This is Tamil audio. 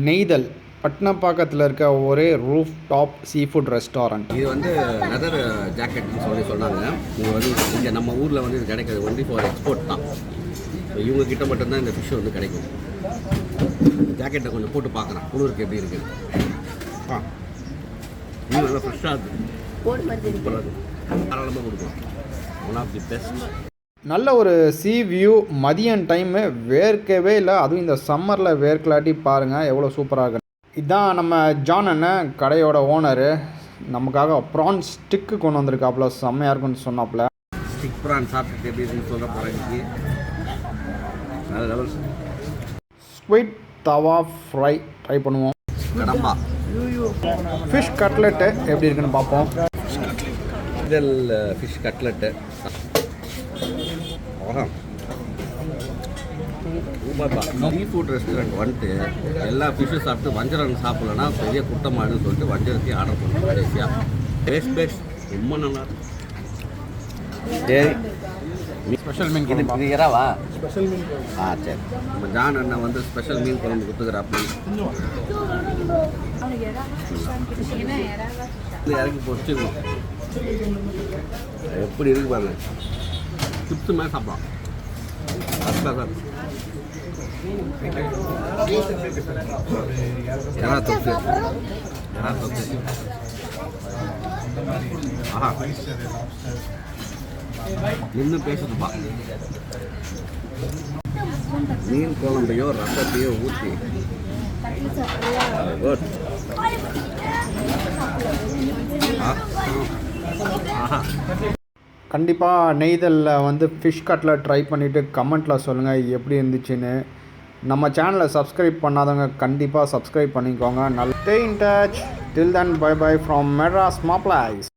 நெய்தல் பட்டினப்பாக்கத்தில் இருக்க ஒரே roof top sea food restaurant. இது வந்து லெதர் ஜாக்கெட்னு சொன்னாங்க. இது வந்து இங்கே நம்ம ஊரில் வந்து இது கிடைக்காது, ஒன்லி ஃபார் எக்ஸ்போர்ட் தான். ஸோ இவங்க கிட்ட மட்டும்தான் இந்த ஃபிஷ் வந்து கிடைக்கும். ஜாக்கெட்டை கொஞ்சம் போட்டு பார்க்குறேன், குளிருக்கு எப்படி இருக்குது. இது நல்லா ஃப்ரெஷ்ஷாக இருக்குது, தாராளமாக கொடுக்கும். One of the best. நல்ல ஒரு சீ வியூ. மதியம் டைமு வேர்க்கவே இல்லை, அதுவும் இந்த சம்மரில் வேர்க்கலாட்டி பாருங்கள் எவ்வளோ சூப்பராக இருக்கு. இதுதான் நம்ம ஜான் அண்ணன், கடையோட ஓனரு. நமக்காக ப்ரான் ஸ்டிக்கு கொண்டு வந்திருக்காப்புல, செம்மையாக இருக்குன்னு சொன்னாப்புல. ஸ்டிக் ப்ரான் சாப்பிட்டு எப்படி இருக்குன்னு சொல்ல போகிறேன். ஸ்வீட் தவா ஃப்ரை ட்ரை பண்ணுவோம். கடம்பா ஃபிஷ் கட்லெட்டு எப்படி இருக்குன்னு பார்ப்போம். இதல் fish cutlet sea food restaurant வந்துட்டு எல்லா ஃபிஷ்ஷும் சாப்பிட்டு வஞ்சரம் சாப்பிட்லன்னா பெரிய குட்டமாடுன்னு சொல்லிட்டு வஞ்சரத்தையும் ஆர்டர் பண்ணுவோம். கடைசியாக டேஸ்ட் ரொம்ப நல்லா இருக்கும். ஸ்பெஷல் மீன் இது இறாவா? ஸ்பெஷல் மீன். சரி, நம்ம ஜான் அண்ணன் வந்து ஸ்பெஷல் மீன் குழம்பு கொடுத்துக்கிறாப்பி. இறக்கி பொறிச்சிடணும். எப்படி இருக்கு பாருங்க, சிப்ஸு மேலே சாப்பிடலாம். எறா தொக்கு, எறா தொக்கு. ஆஹா, இன்னும் பேசுதுப்பா. மீன் குழம்பையோ ரசத்தையோ ஊற்றி குட். கண்டிப்பாக நெய்தலில் வந்து ஃபிஷ் கட்லெட் ட்ரை பண்ணிவிட்டு கமெண்ட்டில் சொல்லுங்கள் எப்படி இருந்துச்சுன்னு. நம்ம சேனலை சப்ஸ்கிரைப் பண்ணாதவங்க கண்டிப்பாக சப்ஸ்கிரைப் பண்ணிக்கோங்க. நல்ல stay in touch. Till then bye bye from Madras மாப்ளைஸ்.